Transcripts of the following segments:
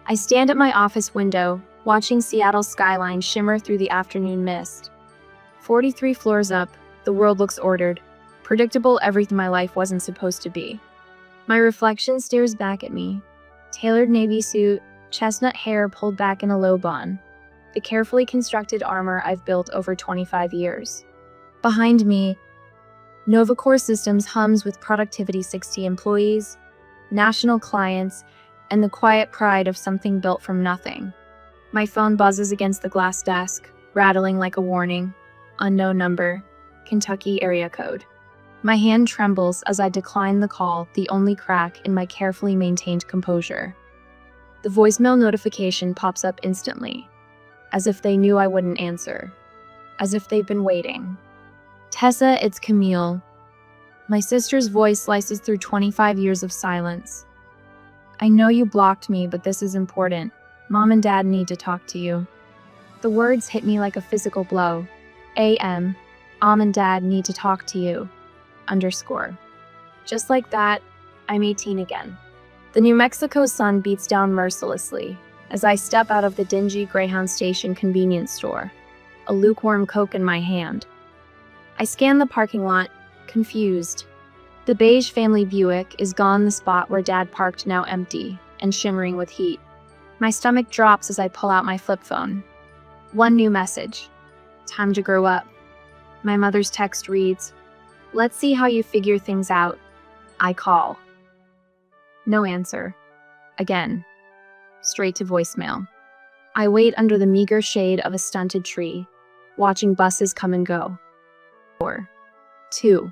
I stand at my office window, watching Seattle's skyline shimmer through the afternoon mist. 43 floors up, the world looks ordered, predictable, everything my life wasn't supposed to be. My reflection stares back at me. Tailored navy suit, chestnut hair pulled back in a low bun. The carefully constructed armor I've built over 25 years. Behind me, NovaCore Systems hums with productivity, 60 employees, national clients, and the quiet pride of something built from nothing. My phone buzzes against the glass desk, rattling like a warning. Unknown number, Kentucky area code. My hand trembles as I decline the call, the only crack in my carefully maintained composure. The voicemail notification pops up instantly, as if they knew I wouldn't answer, as if they've been waiting. Tessa, it's Camille. My sister's voice slices through 25 years of silence. I know you blocked me, but this is important. Mom and Dad need to talk to you. The words hit me like a physical blow. AM, Mom and Dad need to talk to you. _ Just like that, I'm 18 again. The New Mexico sun beats down mercilessly as I step out of the dingy Greyhound Station convenience store, a lukewarm Coke in my hand. I scan the parking lot, confused. The beige family Buick is gone, the spot where Dad parked now empty and shimmering with heat. My stomach drops as I pull out my flip phone. One new message. Time to grow up. My mother's text reads, "Let's see how you figure things out." I call. No answer. Again. Straight to voicemail. I wait under the meager shade of a stunted tree, watching buses come and go. 2.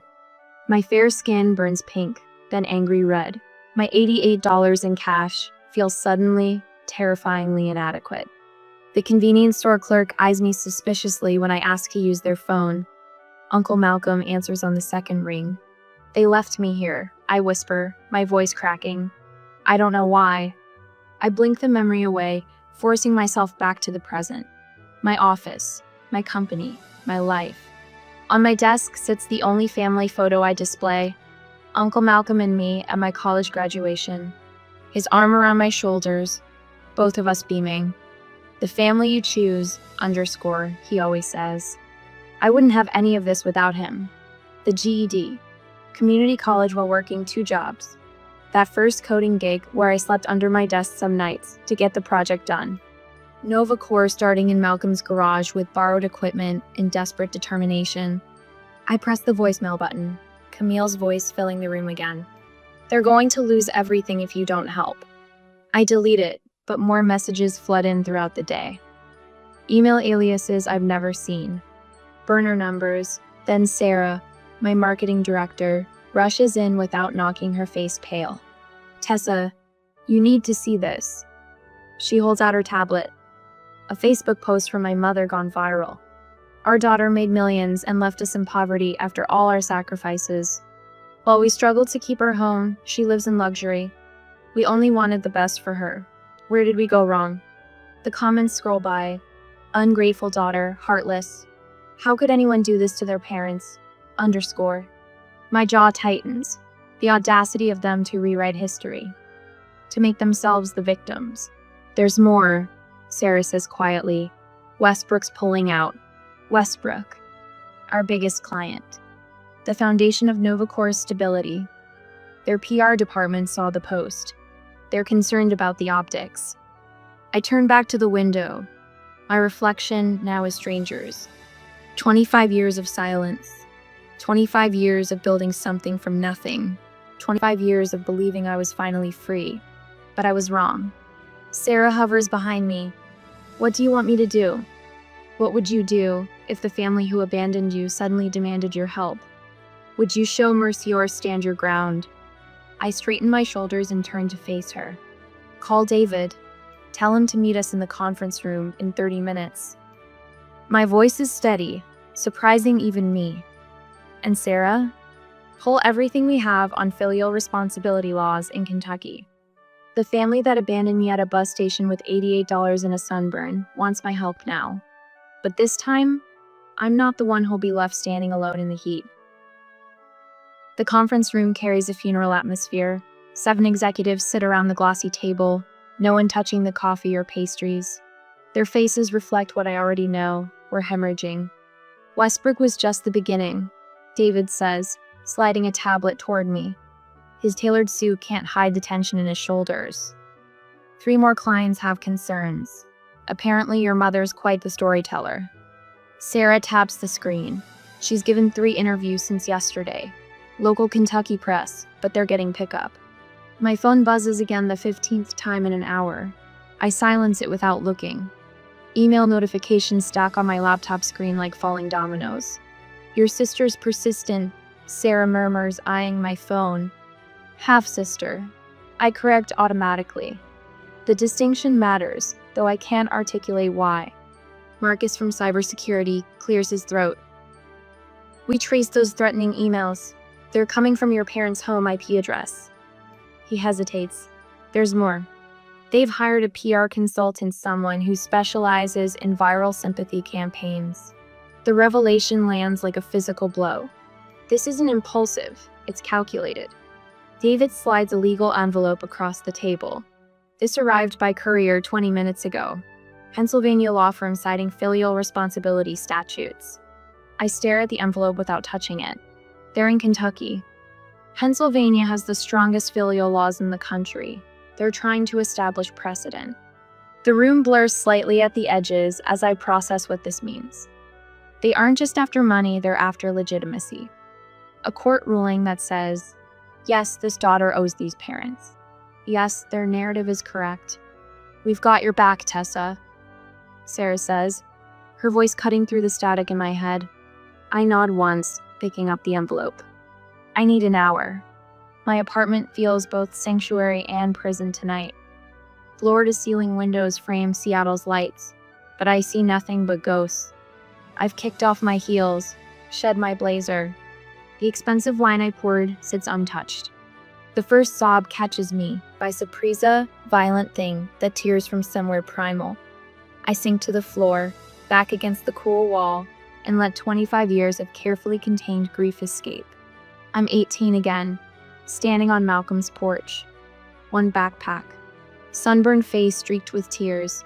My fair skin burns pink, then angry red. My $88 in cash feels suddenly, terrifyingly inadequate. The convenience store clerk eyes me suspiciously when I ask to use their phone. Uncle Malcolm answers on the second ring. "They left me here," I whisper, my voice cracking. I don't know why. I blink the memory away, forcing myself back to the present. My office, my company, my life. On my desk sits the only family photo I display, Uncle Malcolm and me at my college graduation. His arm around my shoulders, both of us beaming. "The family you choose, _ he always says. I wouldn't have any of this without him. The GED, community college while working 2 jobs. That first coding gig where I slept under my desk some nights to get the project done. NovaCore starting in Malcolm's garage with borrowed equipment in desperate determination. I press the voicemail button, Camille's voice filling the room again. "They're going to lose everything if you don't help." I delete it, but more messages flood in throughout the day. Email aliases I've never seen. Burner numbers, then Sarah, my marketing director, rushes in without knocking, her face pale. "Tessa, you need to see this." She holds out her tablet. A Facebook post from my mother gone viral. Our daughter made millions and left us in poverty after all our sacrifices. While we struggled to keep her home, she lives in luxury. We only wanted the best for her. Where did we go wrong? The comments scroll by. Ungrateful daughter, heartless. How could anyone do this to their parents? _ My jaw tightens. The audacity of them to rewrite history. To make themselves the victims. "There's more," Sarah says quietly. "Westbrook's pulling out." Westbrook, our biggest client. The foundation of NovaCore's stability. Their PR department saw the post. They're concerned about the optics. I turn back to the window. My reflection now is strangers. 25 years of silence. 25 years of building something from nothing. 25 years of believing I was finally free. But I was wrong. Sarah hovers behind me. "What do you want me to do?" What would you do if the family who abandoned you suddenly demanded your help? Would you show mercy or stand your ground? I straighten my shoulders and turn to face her. "Call David. Tell him to meet us in the conference room in 30 minutes. My voice is steady, surprising even me. "And Sarah? Pull everything we have on filial responsibility laws in Kentucky. The family that abandoned me at a bus station with $88 and a sunburn wants my help now. But this time, I'm not the one who'll be left standing alone in the heat." The conference room carries a funeral atmosphere. 7 executives sit around the glossy table, No one touching the coffee or pastries. Their faces reflect what I already know. We're hemorrhaging. Westbrook was just the beginning, David says, sliding a tablet toward me. His tailored suit can't hide the tension in his shoulders. 3 more clients have concerns. Apparently, your mother's quite the storyteller. Sarah taps the screen. She's given 3 interviews since yesterday. Local Kentucky press, but they're getting pickup. My phone buzzes again the 15th time in an hour. I silence it without looking. Email notifications stack on my laptop screen like falling dominoes. Your sister's persistent, Sarah murmurs, eyeing my phone. Half-sister. I correct automatically. The distinction matters, though I can't articulate why. Marcus from cybersecurity clears his throat. We traced those threatening emails. They're coming from your parents' home IP address. He hesitates. There's more. They've hired a PR consultant, someone who specializes in viral sympathy campaigns. The revelation lands like a physical blow. This isn't impulsive, it's calculated. David slides a legal envelope across the table. This arrived by courier 20 minutes ago. Pennsylvania law firm citing filial responsibility statutes. I stare at the envelope without touching it. They're in Kentucky. Pennsylvania has the strongest filial laws in the country. They're trying to establish precedent. The room blurs slightly at the edges as I process what this means. They aren't just after money, they're after legitimacy. A court ruling that says, yes, this daughter owes these parents. Yes, their narrative is correct. We've got your back, Tessa, Sarah says, her voice cutting through the static in my head. I nod once, picking up the envelope. I need an hour. My apartment feels both sanctuary and prison tonight. Floor-to-ceiling windows frame Seattle's lights, but I see nothing but ghosts. I've kicked off my heels, shed my blazer. The expensive wine I poured sits untouched. The first sob catches me, by surprise, violent thing that tears from somewhere primal. I sink to the floor, back against the cool wall, and let 25 years of carefully contained grief escape. I'm 18 again, standing on Malcolm's porch. One backpack. Sunburned face streaked with tears.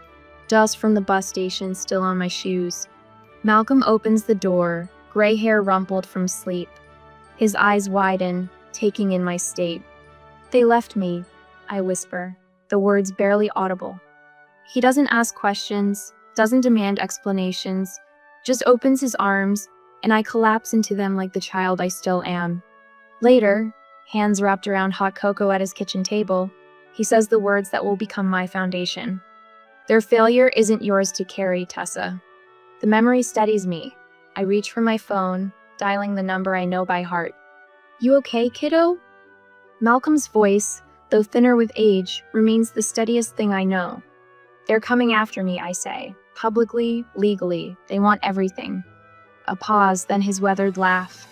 Dust from the bus station still on my shoes. Malcolm opens the door, gray hair rumpled from sleep. His eyes widen, taking in my state. They left me, I whisper, the words barely audible. He doesn't ask questions, doesn't demand explanations, just opens his arms, and I collapse into them like the child I still am. Later, hands wrapped around hot cocoa at his kitchen table, he says the words that will become my foundation. Their failure isn't yours to carry, Tessa. The memory steadies me. I reach for my phone, dialing the number I know by heart. You okay, kiddo? Malcolm's voice, though thinner with age, remains the steadiest thing I know. They're coming after me, I say. Publicly, legally, they want everything. A pause, then his weathered laugh.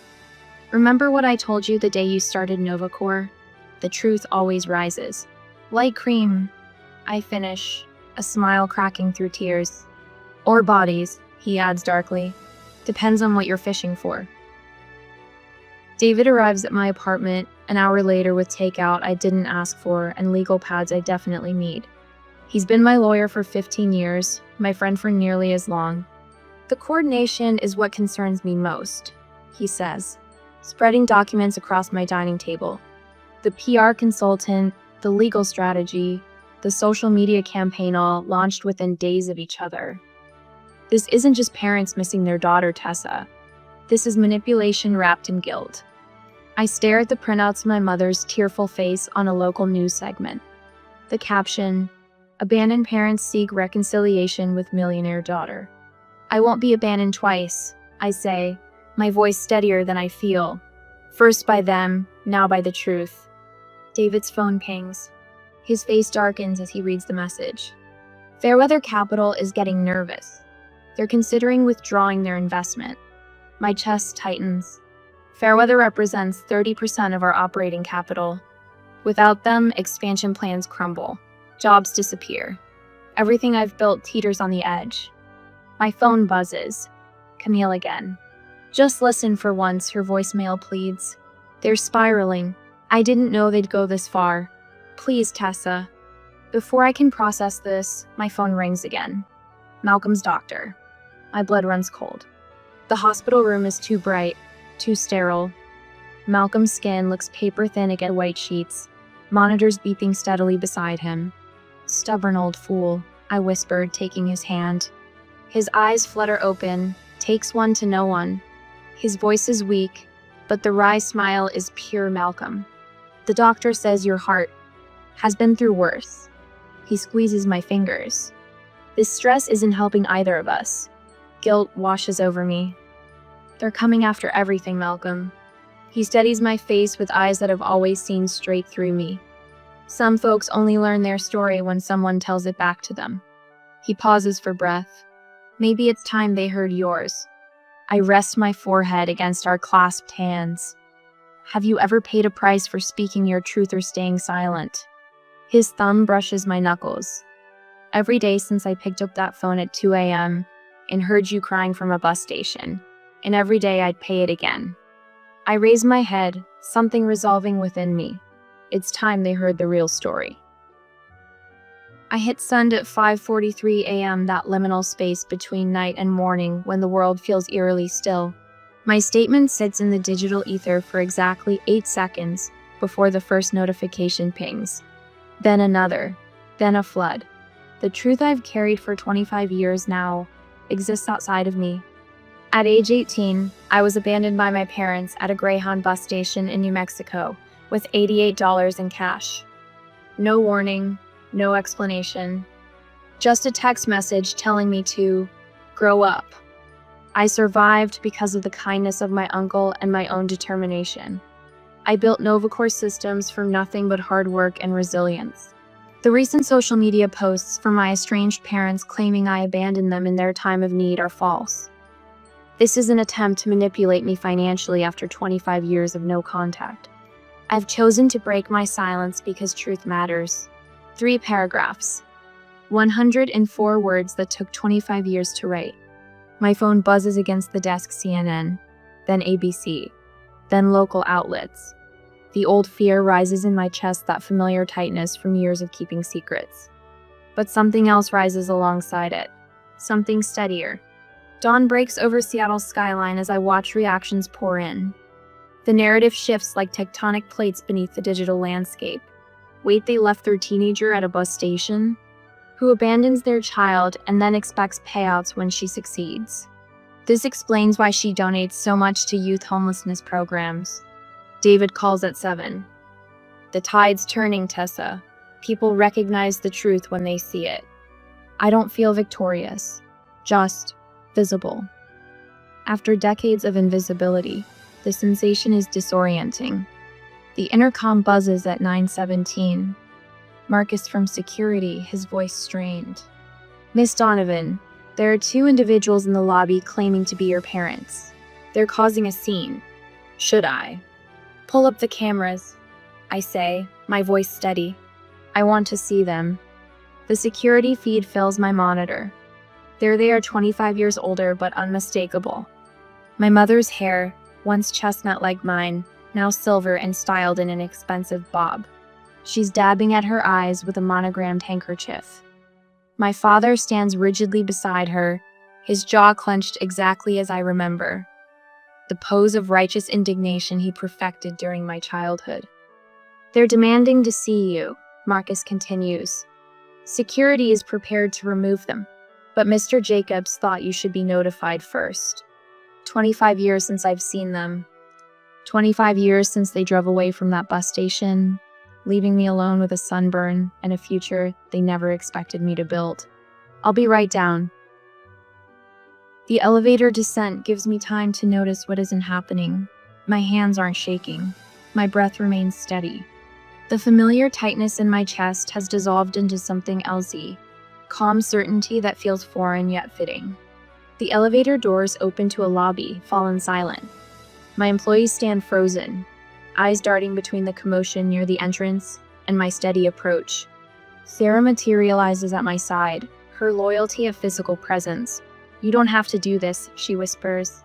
Remember what I told you the day you started NovaCore? The truth always rises. Light cream, I finish, a smile cracking through tears. Or bodies, he adds darkly. Depends on what you're fishing for. David arrives at my apartment an hour later with takeout I didn't ask for and legal pads I definitely need. He's been my lawyer for 15 years, my friend for nearly as long. The coordination is what concerns me most, he says, spreading documents across my dining table. The PR consultant, the legal strategy, the social media campaign all launched within days of each other. This isn't just parents missing their daughter, Tessa. This is manipulation wrapped in guilt. I stare at the printouts of my mother's tearful face on a local news segment. The caption, "Abandoned parents seek reconciliation with millionaire daughter." I won't be abandoned twice, I say, my voice steadier than I feel. First by them, now by the truth. David's phone pings. His face darkens as he reads the message. Fairweather Capital is getting nervous. They're considering withdrawing their investment. My chest tightens. Fairweather represents 30% of our operating capital. Without them, expansion plans crumble. Jobs disappear. Everything I've built teeters on the edge. My phone buzzes. Camille again. Just listen for once, her voicemail pleads. They're spiraling. I didn't know they'd go this far. Please, Tessa. Before I can process this, my phone rings again. Malcolm's doctor. My blood runs cold. The hospital room is too bright, too sterile. Malcolm's skin looks paper thin against white sheets, monitors beeping steadily beside him. Stubborn old fool, I whispered, taking his hand. His eyes flutter open, takes one to know one. His voice is weak, but the wry smile is pure Malcolm. The doctor says your heart has been through worse. He squeezes my fingers. This stress isn't helping either of us. Guilt washes over me. They're coming after everything, Malcolm. He steadies my face with eyes that have always seen straight through me. Some folks only learn their story when someone tells it back to them. He pauses for breath. Maybe it's time they heard yours. I rest my forehead against our clasped hands. Have you ever paid a price for speaking your truth or staying silent? His thumb brushes my knuckles. Every day since I picked up that phone at 2 a.m. and heard you crying from a bus station. And every day I'd pay it again. I raise my head, something resolving within me. It's time they heard the real story. I hit send at 5:43 a.m., that liminal space between night and morning when the world feels eerily still. My statement sits in the digital ether for exactly 8 seconds before the first notification pings. Then another, then a flood. The truth I've carried for 25 years now exists outside of me. At age 18, I was abandoned by my parents at a Greyhound bus station in New Mexico with $88 in cash. No warning, no explanation. Just a text message telling me to grow up. I survived because of the kindness of my uncle and my own determination. I built NovaCore systems from nothing but hard work and resilience. The recent social media posts from my estranged parents claiming I abandoned them in their time of need are false. This is an attempt to manipulate me financially after 25 years of no contact. I've chosen to break my silence because truth matters. 3 paragraphs. 104 words that took 25 years to write. My phone buzzes against the desk. CNN, then ABC, then local outlets. The old fear rises in my chest, that familiar tightness from years of keeping secrets. But something else rises alongside it. Something steadier. Dawn breaks over Seattle's skyline as I watch reactions pour in. The narrative shifts like tectonic plates beneath the digital landscape. Wait, they left their teenager at a bus station? Who abandons their child and then expects payouts when she succeeds? This explains why she donates so much to youth homelessness programs. David calls at 7. The tide's turning, Tessa. People recognize the truth when they see it. I don't feel victorious, just visible. After decades of invisibility, the sensation is disorienting. The intercom buzzes at 9:17. Marcus from security, his voice strained. Miss Donovan, there are 2 individuals in the lobby claiming to be your parents. They're causing a scene. Should I? Pull up the cameras, I say, my voice steady. I want to see them. The security feed fills my monitor. There they are, 25 years older but unmistakable. My mother's hair, once chestnut like mine, now silver and styled in an expensive bob. She's dabbing at her eyes with a monogrammed handkerchief. My father stands rigidly beside her, his jaw clenched exactly as I remember. The pose of righteous indignation he perfected during my childhood. They're demanding to see you, Marcus continues. Security is prepared to remove them, but Mr. Jacobs thought you should be notified first. 25 years since I've seen them. 25 years since they drove away from that bus station, leaving me alone with a sunburn and a future they never expected me to build. I'll be right down. The elevator descent gives me time to notice what isn't happening. My hands aren't shaking. My breath remains steady. The familiar tightness in my chest has dissolved into something elsey, calm certainty that feels foreign yet fitting. The elevator doors open to a lobby, fallen silent. My employees stand frozen, eyes darting between the commotion near the entrance and my steady approach. Sarah materializes at my side, her loyalty a physical presence. You don't have to do this, she whispers.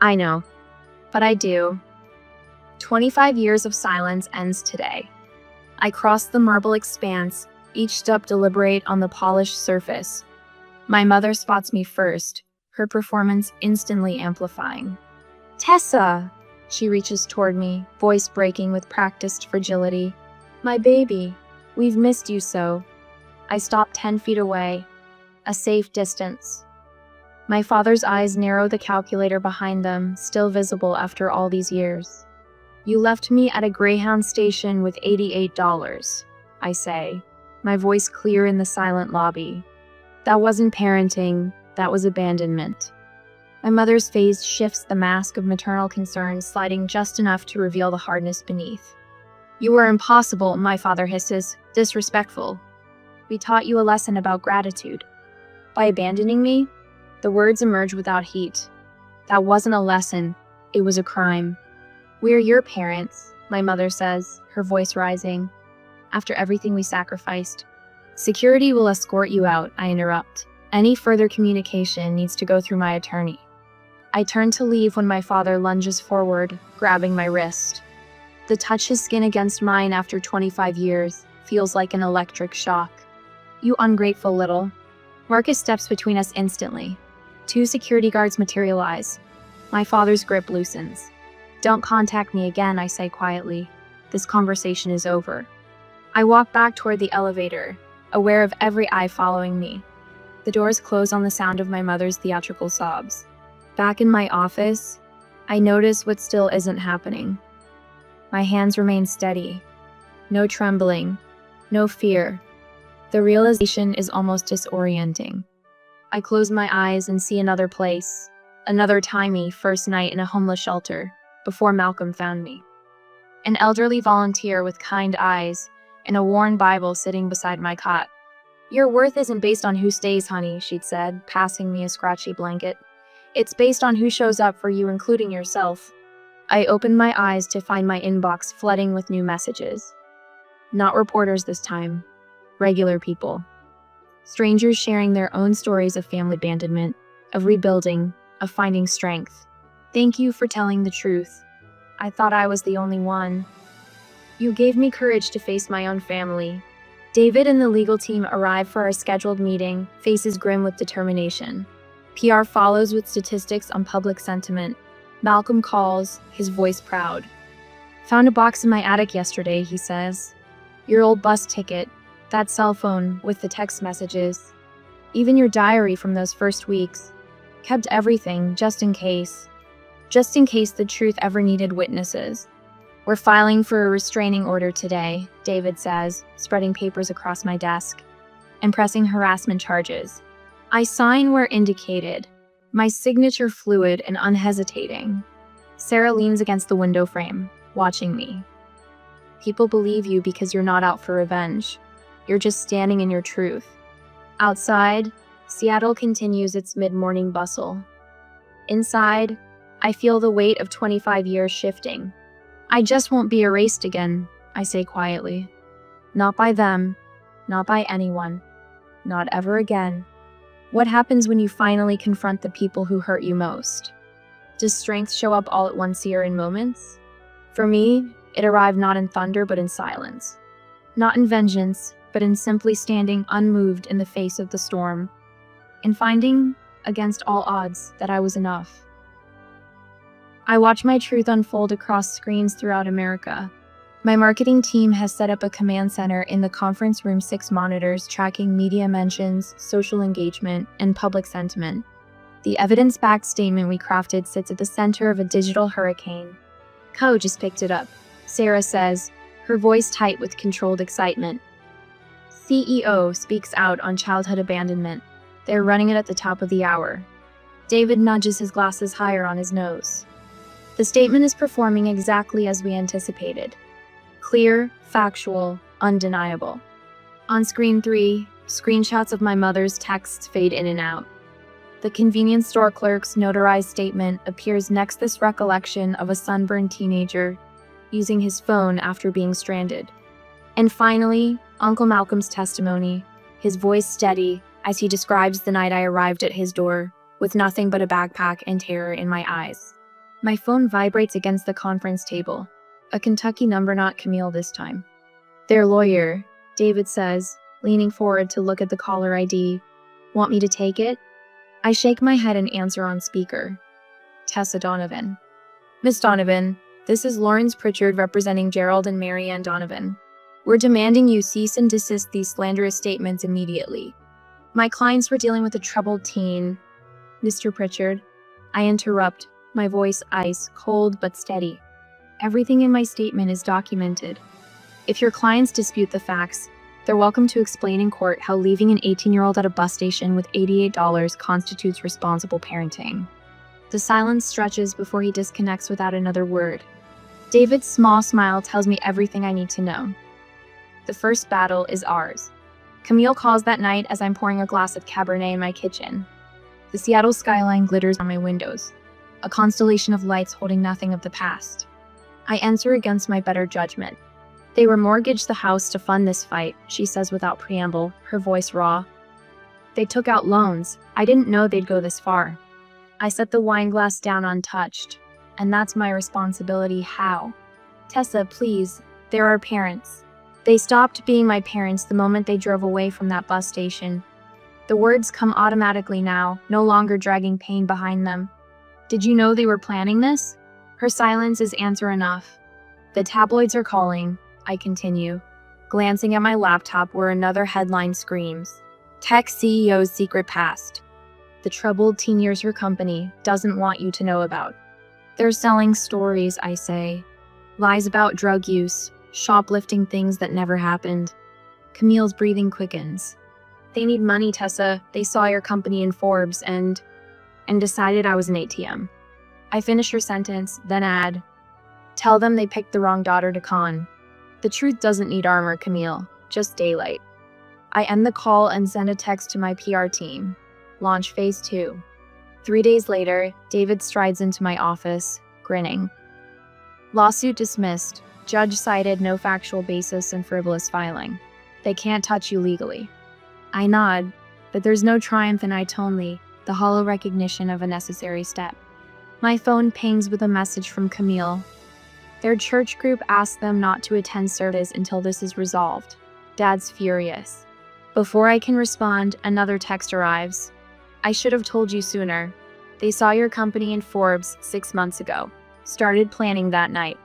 I know, but I do. 25 years of silence ends today. I cross the marble expanse, each step deliberate on the polished surface. My mother spots me first, her performance instantly amplifying. Tessa! She reaches toward me, voice breaking with practiced fragility. My baby, we've missed you so. I stop 10 feet away, a safe distance. My father's eyes narrow, the calculator behind them, still visible after all these years. You left me at a Greyhound station with $88, I say, my voice clear in the silent lobby. That wasn't parenting, that was abandonment. My mother's face shifts, the mask of maternal concern sliding just enough to reveal the hardness beneath. You were impossible, my father hisses, disrespectful. We taught you a lesson about gratitude. By abandoning me, the words emerge without heat. That wasn't a lesson, it was a crime. We're your parents, my mother says, her voice rising. After everything we sacrificed. Security will escort you out, I interrupt. Any further communication needs to go through my attorney. I turn to leave when my father lunges forward, grabbing my wrist. To touch his skin against mine after 25 years feels like an electric shock. You ungrateful little. Marcus steps between us instantly. 2 security guards materialize. My father's grip loosens. Don't contact me again, I say quietly. This conversation is over. I walk back toward the elevator, aware of every eye following me. The doors close on the sound of my mother's theatrical sobs. Back in my office, I notice what still isn't happening. My hands remain steady. No trembling, no fear. The realization is almost disorienting. I close my eyes and see another place, another timey first night in a homeless shelter, before Malcolm found me. An elderly volunteer with kind eyes and a worn Bible sitting beside my cot. Your worth isn't based on who stays, honey, she'd said, passing me a scratchy blanket. It's based on who shows up for you, including yourself. I opened my eyes to find my inbox flooding with new messages. Not reporters this time. Regular people. Strangers sharing their own stories of family abandonment, of rebuilding, of finding strength. Thank you for telling the truth. I thought I was the only one. You gave me courage to face my own family. David and the legal team arrive for our scheduled meeting, faces grim with determination. PR follows with statistics on public sentiment. Malcolm calls, his voice proud. Found a box in my attic yesterday, he says. Your old bus ticket, that cell phone with the text messages. Even your diary from those first weeks. Kept everything, just in case. Just in case the truth ever needed witnesses. We're filing for a restraining order today, David says, spreading papers across my desk, and pressing harassment charges. I sign where indicated, my signature fluid and unhesitating. Sarah leans against the window frame, watching me. People believe you because you're not out for revenge. You're just standing in your truth. Outside, Seattle continues its mid-morning bustle. Inside, I feel the weight of 25 years shifting. I just won't be erased again, I say quietly. Not by them, not by anyone, not ever again. What happens when you finally confront the people who hurt you most? Does strength show up all at once here in moments? For me, it arrived not in thunder but in silence. Not in vengeance, but in simply standing unmoved in the face of the storm. In finding, against all odds, that I was enough. I watch my truth unfold across screens throughout America. My marketing team has set up a command center in the conference room, 6 monitors tracking media mentions, social engagement, and public sentiment. The evidence-backed statement we crafted sits at the center of a digital hurricane. Co just picked it up, Sarah says, her voice tight with controlled excitement. CEO speaks out on childhood abandonment. They're running it at the top of the hour. David nudges his glasses higher on his nose. The statement is performing exactly as we anticipated. Clear, factual, undeniable. On screen 3, screenshots of my mother's texts fade in and out. The convenience store clerk's notarized statement appears next, this recollection of a sunburned teenager using his phone after being stranded. And finally, Uncle Malcolm's testimony, his voice steady as he describes the night I arrived at his door, with nothing but a backpack and terror in my eyes. My phone vibrates against the conference table. A Kentucky number, not Camille this time. Their lawyer, David says, leaning forward to look at the caller ID. Want me to take it? I shake my head and answer on speaker. Tessa Donovan. Miss Donovan, this is Lawrence Pritchard representing Gerald and Mary Ann Donovan. We're demanding you cease and desist these slanderous statements immediately. My clients were dealing with a troubled teen. Mr. Pritchard, I interrupt, my voice ice cold but steady. Everything in my statement is documented. If your clients dispute the facts, they're welcome to explain in court how leaving an 18-year-old at a bus station with $88 constitutes responsible parenting. The silence stretches before he disconnects without another word. David's small smile tells me everything I need to know. The first battle is ours. Camille calls that night as I'm pouring a glass of Cabernet in my kitchen. The Seattle skyline glitters on my windows, a constellation of lights holding nothing of the past. I answer against my better judgment. They remortgaged the house to fund this fight, she says without preamble, her voice raw. They took out loans. I didn't know they'd go this far. I set the wine glass down untouched. And that's my responsibility. How? Tessa, please. They're our parents. They stopped being my parents the moment they drove away from that bus station. The words come automatically now, no longer dragging pain behind them. Did you know they were planning this? Her silence is answer enough. The tabloids are calling, I continue, glancing at my laptop where another headline screams, Tech CEO's secret past. The troubled teen years her company doesn't want you to know about. They're selling stories, I say. Lies about drug use, shoplifting things that never happened. Camille's breathing quickens. They need money, Tessa. They saw your company in Forbes and decided I was an ATM. I finish her sentence, then add, tell them they picked the wrong daughter to con. The truth doesn't need armor, Camille, just daylight. I end the call and send a text to my PR team. Launch phase 2. 3 days later, David strides into my office, grinning. Lawsuit dismissed. Judge cited no factual basis and frivolous filing. They can't touch you legally. I nod, but there's no triumph in it, only the hollow recognition of a necessary step. My phone pings with a message from Camille. Their church group asked them not to attend service until this is resolved. Dad's furious. Before I can respond, another text arrives. I should have told you sooner. They saw your company in Forbes 6 months ago. Started planning that night.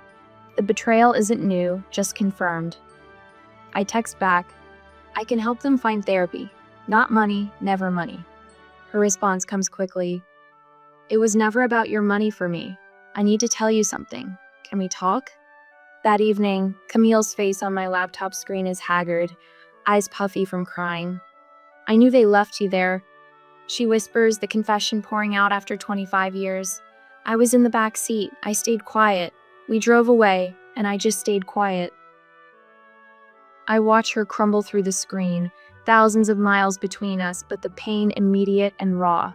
The betrayal isn't new, just confirmed. I text back, I can help them find therapy. Not money, never money. Her response comes quickly. It was never about your money for me. I need to tell you something. Can we talk? That evening, Camille's face on my laptop screen is haggard, eyes puffy from crying. I knew they left you there. She whispers, the confession pouring out after 25 years. I was in the back seat. I stayed quiet. We drove away, and I just stayed quiet. I watch her crumble through the screen, thousands of miles between us, but the pain immediate and raw.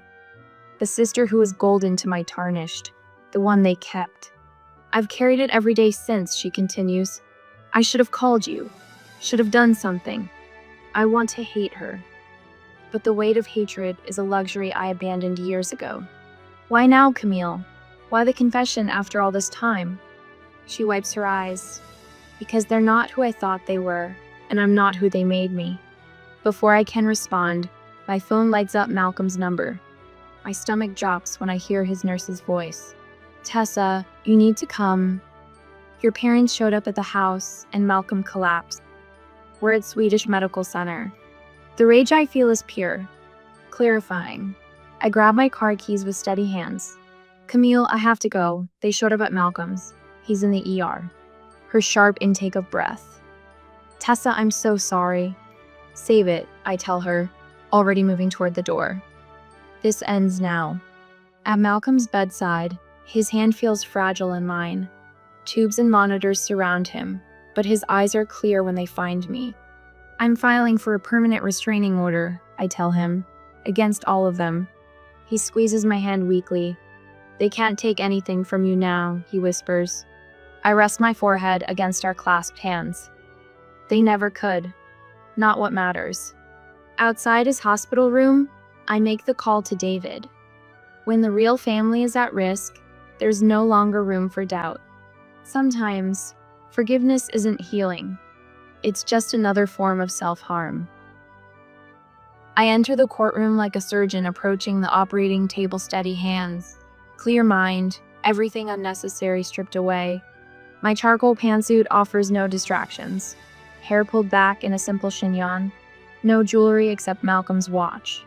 The sister who was golden to my tarnished, the one they kept. I've carried it every day since, she continues. I should have called you, should have done something. I want to hate her. But the weight of hatred is a luxury I abandoned years ago. Why now, Camille? Why the confession after all this time? She wipes her eyes. Because they're not who I thought they were, and I'm not who they made me. Before I can respond, my phone lights up Malcolm's number. My stomach drops when I hear his nurse's voice. Tessa, you need to come. Your parents showed up at the house, and Malcolm collapsed. We're at Swedish Medical Center. The rage I feel is pure, clarifying. I grab my car keys with steady hands. Camille, I have to go. They showed up at Malcolm's. He's in the ER. Her sharp intake of breath. Tessa, I'm so sorry. Save it, I tell her, already moving toward the door. This ends now. At Malcolm's bedside, his hand feels fragile in mine. Tubes and monitors surround him, but his eyes are clear when they find me. I'm filing for a permanent restraining order, I tell him, against all of them. He squeezes my hand weakly. They can't take anything from you now, he whispers. I rest my forehead against our clasped hands. They never could. Not what matters. Outside his hospital room, I make the call to David. When the real family is at risk, there's no longer room for doubt. Sometimes, forgiveness isn't healing. It's just another form of self-harm. I enter the courtroom like a surgeon approaching the operating table, steady hands, clear mind, everything unnecessary stripped away. My charcoal pantsuit offers no distractions. Hair pulled back in a simple chignon. No jewelry except Malcolm's watch.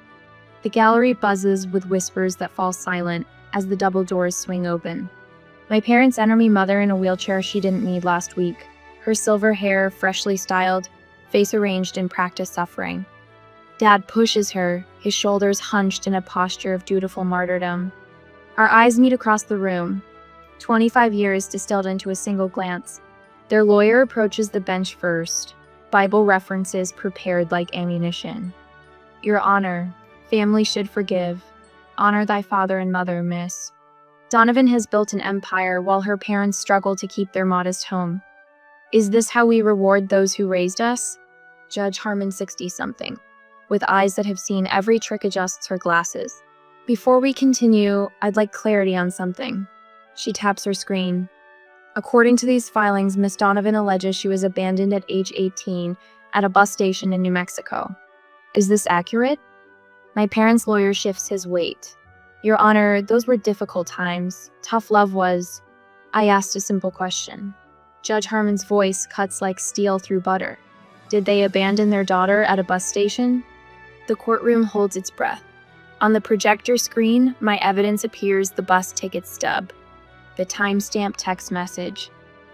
The gallery buzzes with whispers that fall silent as the double doors swing open. My parents enter me, mother in a wheelchair she didn't need last week. Her silver hair freshly styled, face arranged in practiced suffering. Dad pushes her, his shoulders hunched in a posture of dutiful martyrdom. Our eyes meet across the room. 25 years distilled into a single glance. Their lawyer approaches the bench first, Bible references prepared like ammunition. Your Honor, family should forgive. Honor thy father and mother, miss. Donovan has built an empire while her parents struggle to keep their modest home. Is this how we reward those who raised us? Judge Harmon, 60-something, with eyes that have seen every trick, adjusts her glasses. Before we continue, I'd like clarity on something. She taps her screen. According to these filings, Miss Donovan alleges she was abandoned at age 18 at a bus station in New Mexico. Is this accurate? My parents' lawyer shifts his weight. Your Honor, those were difficult times. Tough love was. I asked a simple question. Judge Harmon's voice cuts like steel through butter. Did they abandon their daughter at a bus station? The courtroom holds its breath. On the projector screen, my evidence appears: the bus ticket stub, the timestamped text message,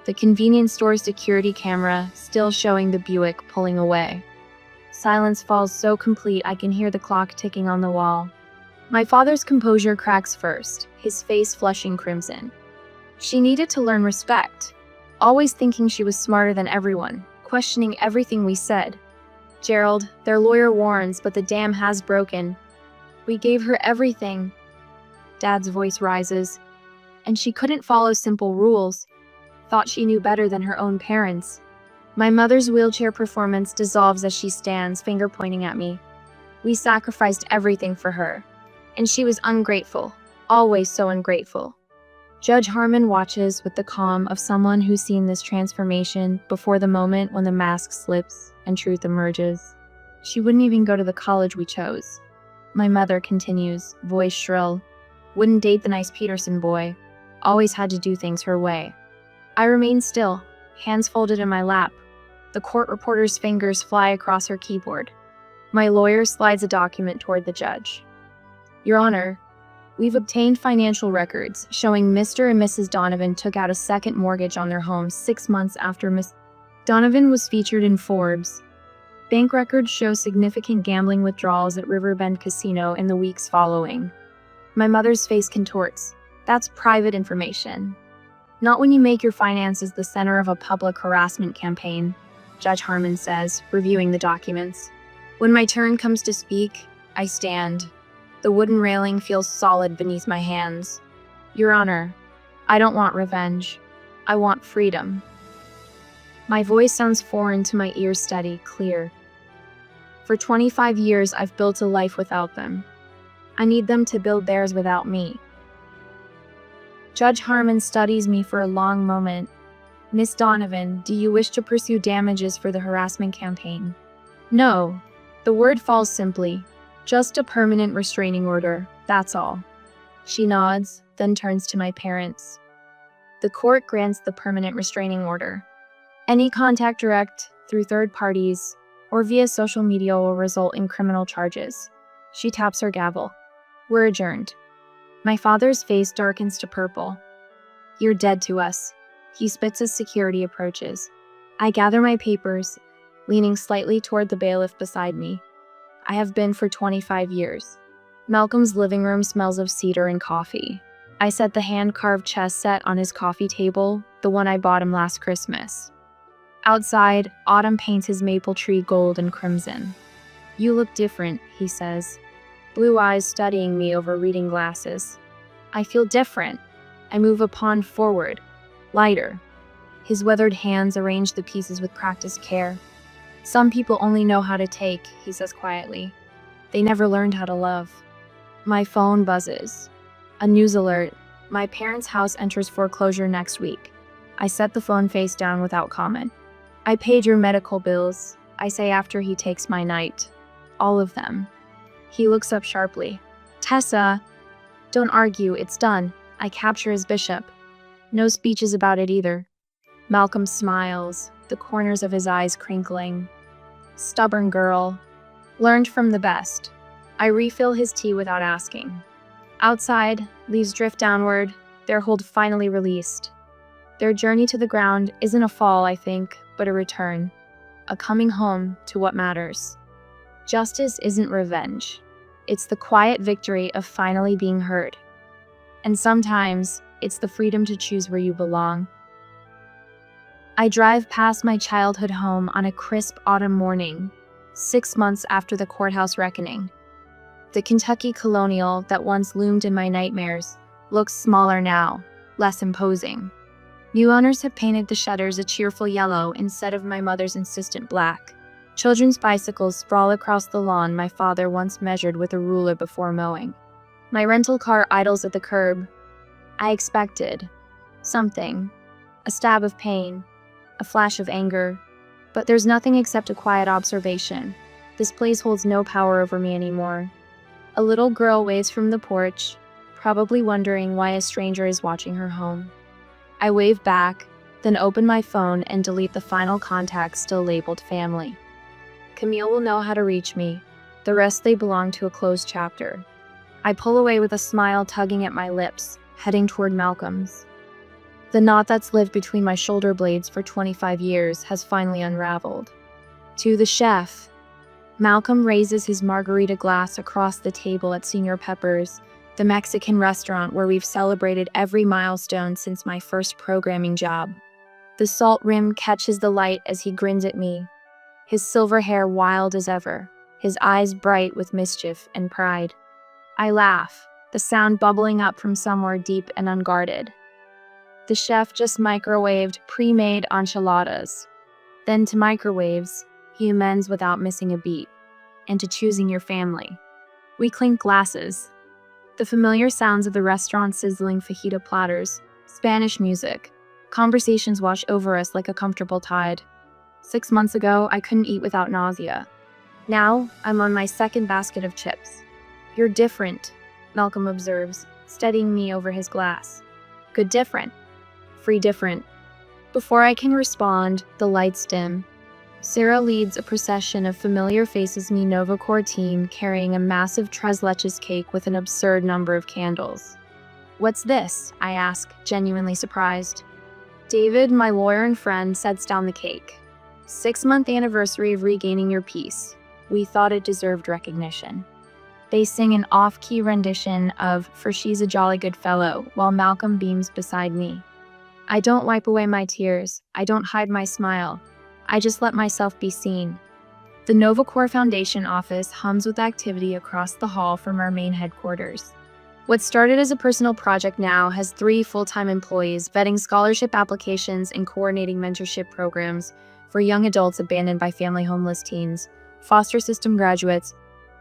the convenience store security camera still showing the Buick pulling away. Silence falls so complete I can hear the clock ticking on the wall. My father's composure cracks first, his face flushing crimson. She needed to learn respect, always thinking she was smarter than everyone, questioning everything we said. Gerald, their lawyer warns, but the dam has broken. We gave her everything. Dad's voice rises. And she couldn't follow simple rules. Thought she knew better than her own parents. My mother's wheelchair performance dissolves as she stands, finger pointing at me. We sacrificed everything for her. And she was ungrateful, always so ungrateful. Judge Harmon watches with the calm of someone who's seen this transformation before the moment when the mask slips and truth emerges. She wouldn't even go to the college we chose. My mother continues, voice shrill. Wouldn't date the nice Peterson boy. Always had to do things her way. I remain still, hands folded in my lap. The court reporter's fingers fly across her keyboard. My lawyer slides a document toward the judge. Your Honor, we've obtained financial records showing Mr. and Mrs. Donovan took out a second mortgage on their home 6 months after Miss Donovan was featured in Forbes. Bank records show significant gambling withdrawals at Riverbend Casino in the weeks following. My mother's face contorts. That's private information. Not when you make your finances the center of a public harassment campaign, Judge Harmon says, reviewing the documents. When my turn comes to speak, I stand. The wooden railing feels solid beneath my hands. Your Honor, I don't want revenge. I want freedom. My voice sounds foreign to my ears, steady, clear. For 25 years, I've built a life without them. I need them to build theirs without me. Judge Harmon studies me for a long moment. Miss Donovan, do you wish to pursue damages for the harassment campaign? No. The word falls simply. Just a permanent restraining order, that's all. She nods, then turns to my parents. The court grants the permanent restraining order. Any contact direct, through third parties, or via social media will result in criminal charges. She taps her gavel. We're adjourned. My father's face darkens to purple. You're dead to us. He spits as security approaches. I gather my papers, leaning slightly toward the bailiff beside me. I have been for 25 years. Malcolm's living room smells of cedar and coffee. I set the hand-carved chess set on his coffee table, the one I bought him last Christmas. Outside, autumn paints his maple tree gold and crimson. You look different, he says, blue eyes studying me over reading glasses. I feel different. I move a pawn forward, lighter. His weathered hands arrange the pieces with practiced care. Some people only know how to take, he says quietly. They never learned how to love. My phone buzzes. A news alert. My parents' house enters foreclosure next week. I set the phone face down without comment. I paid your medical bills, I say after he takes my night. All of them. He looks up sharply. Tessa, don't argue, it's done. I capture his bishop. No speeches about it either. Malcolm smiles, the corners of his eyes crinkling. Stubborn girl. Learned from the best. I refill his tea without asking. Outside, leaves drift downward, their hold finally released. Their journey to the ground isn't a fall, I think, but a return. A coming home to what matters. Justice isn't revenge. It's the quiet victory of finally being heard. And sometimes, it's the freedom to choose where you belong. I drive past my childhood home on a crisp autumn morning, 6 months after the courthouse reckoning. The Kentucky Colonial that once loomed in my nightmares looks smaller now, less imposing. New owners have painted the shutters a cheerful yellow instead of my mother's insistent black. Children's bicycles sprawl across the lawn my father once measured with a ruler before mowing. My rental car idles at the curb. I expected something, a stab of pain, a flash of anger, but there's nothing except a quiet observation. This place holds no power over me anymore. A little girl waves from the porch, probably wondering why a stranger is watching her home. I wave back, then open my phone and delete the final contacts still labeled family. Camille will know how to reach me. The rest they belong to a closed chapter. I pull away with a smile tugging at my lips, heading toward Malcolm's. The knot that's lived between my shoulder blades for 25 years has finally unraveled. To the chef. Malcolm raises his margarita glass across the table at Senor Pepper's, the Mexican restaurant where we've celebrated every milestone since my first programming job. The salt rim catches the light as he grins at me, his silver hair wild as ever, his eyes bright with mischief and pride. I laugh, the sound bubbling up from somewhere deep and unguarded. The chef just microwaved pre-made enchiladas. Then to microwaves, he amends without missing a beat. And to choosing your family. We clink glasses. The familiar sounds of the restaurant sizzling fajita platters, Spanish music. Conversations wash over us like a comfortable tide. 6 months ago, I couldn't eat without nausea. Now, I'm on my second basket of chips. You're different, Malcolm observes, steadying me over his glass. Good different. Free different. Before I can respond, the lights dim. Sarah leads a procession of familiar faces Mi Novocore team carrying a massive tres leches cake with an absurd number of candles. What's this? I ask, genuinely surprised. David, my lawyer and friend, sets down the cake. 6-month anniversary of regaining your peace. We thought it deserved recognition. They sing an off-key rendition of For She's a Jolly Good Fellow while Malcolm beams beside me. I don't wipe away my tears. I don't hide my smile. I just let myself be seen. The Novocore Foundation office hums with activity across the hall from our main headquarters. What started as a personal project now has 3 full-time employees vetting scholarship applications and coordinating mentorship programs for young adults abandoned by family homeless teens, foster system graduates,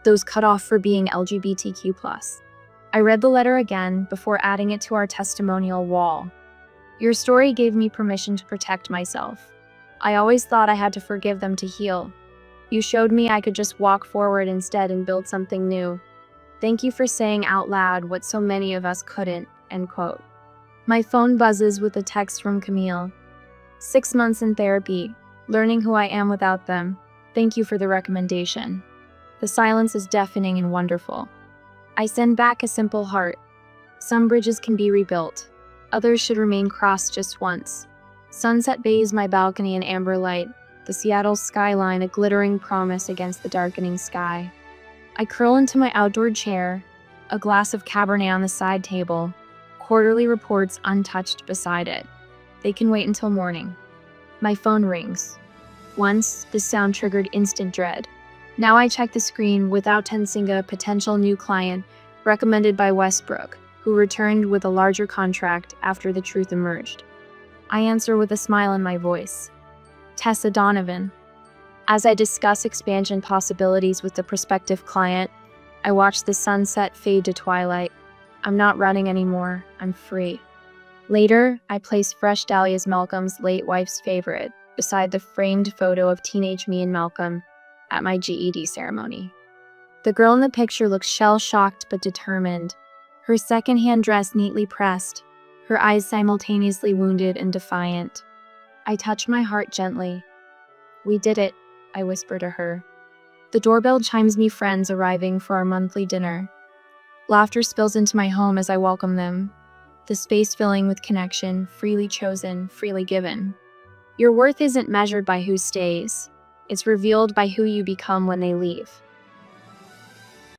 those cut off for being LGBTQ+. I read the letter again before adding it to our testimonial wall. Your story gave me permission to protect myself. I always thought I had to forgive them to heal. You showed me I could just walk forward instead and build something new. Thank you for saying out loud what so many of us couldn't, end quote. My phone buzzes with a text from Camille. 6 months in therapy, learning who I am without them. Thank you for the recommendation. The silence is deafening and wonderful. I send back a simple heart. Some bridges can be rebuilt. Others should remain crossed just once. Sunset bathes my balcony in amber light, the Seattle skyline a glittering promise against the darkening sky. I curl into my outdoor chair, a glass of Cabernet on the side table, quarterly reports untouched beside it. They can wait until morning. My phone rings. Once, the sound triggered instant dread. Now I check the screen without tensing a potential new client recommended by Westbrook, who returned with a larger contract after the truth emerged. I answer with a smile in my voice. Tessa Donovan. As I discuss expansion possibilities with the prospective client, I watch the sunset fade to twilight. I'm not running anymore. I'm free. Later, I place fresh dahlias, Malcolm's late wife's favorite, beside the framed photo of teenage me and Malcolm at my GED ceremony. The girl in the picture looks shell-shocked but determined, her second-hand dress neatly pressed, her eyes simultaneously wounded and defiant. I touched my heart gently. "We did it," I whisper to her. The doorbell chimes me friends arriving for our monthly dinner. Laughter spills into my home as I welcome them, the space filling with connection, freely chosen, freely given. Your worth isn't measured by who stays. It's revealed by who you become when they leave.